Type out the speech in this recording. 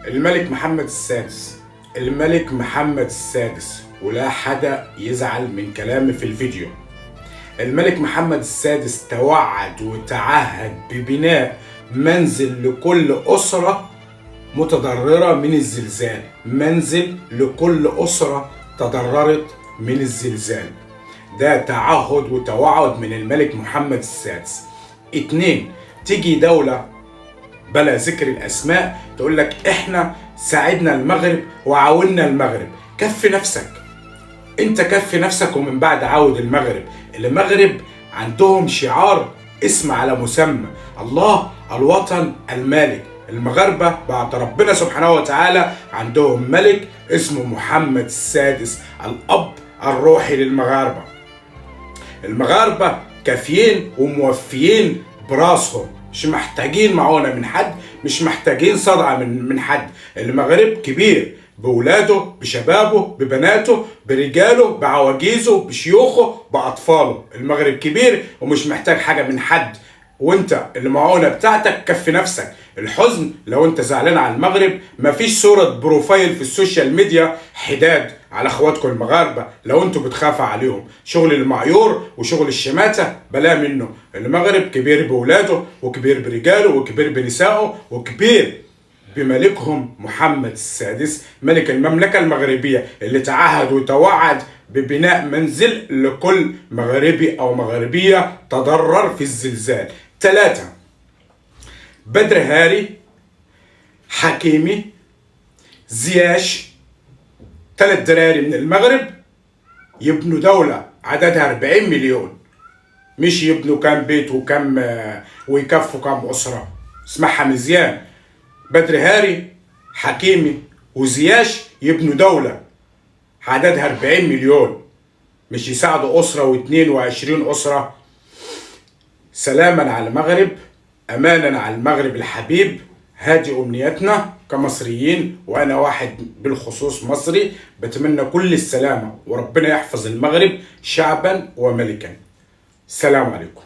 الملك محمد السادس. الملك محمد السادس، ولا حدا يزعل من كلامي في الفيديو. الملك محمد السادس توعد وتعهد ببناء منزل لكل أسرة متضررة من الزلزال. منزل لكل أسرة تضررت من الزلزال. ده تعهد وتوعد من الملك محمد السادس. 2. تيجي دولة بلا ذكر الأسماء تقول لك إحنا ساعدنا المغرب وعاوننا المغرب. كفي نفسك، انت كفي نفسك ومن بعد عاود المغرب. المغرب عندهم شعار اسم على مسمى: الله الوطن المالك. المغاربة بعد ربنا سبحانه وتعالى عندهم ملك اسمه محمد السادس، الأب الروحي للمغاربة. المغاربة كافيين وموفيين براسهم، مش محتاجين معونة من حد، مش محتاجين صدقة من حد. المغرب كبير بولاده، بشبابه، ببناته، برجاله، بعواجيزه، بشيوخه، بأطفاله. المغرب كبير ومش محتاج حاجة من حد، وانت المعونة بتاعتك كفي نفسك. الحزن لو انت زعلان على المغرب، مفيش صورة بروفايل في السوشيال ميديا حداد على اخواتكم المغاربة لو انتوا بتخافوا عليهم. شغل المعيور وشغل الشماتة بلا منه. المغرب كبير بولاده وكبير برجاله وكبير بنسائه وكبير بملكهم محمد السادس، ملك المملكة المغربية، اللي تعهد وتوعد ببناء منزل لكل مغربي أو مغربية تضرر في الزلزال. 3. بدر هاري، حكيمي، زياش، 3 دراري من المغرب يبنوا دولة عددها 40 مليون، مش يبنوا كم بيت وكم ويكفوا كم أسرة. اسمعها مزيان: بدر هاري، حكيمي، وزياش يبنوا دولة عددها 40 مليون، مش يساعدوا أسرة و22 أسرة. سلاما على المغرب، أمانا على المغرب الحبيب. هذه أمنيتنا كمصريين، وأنا واحد بالخصوص مصري بتمنى كل السلامة، وربنا يحفظ المغرب شعبا وملكا. السلام عليكم.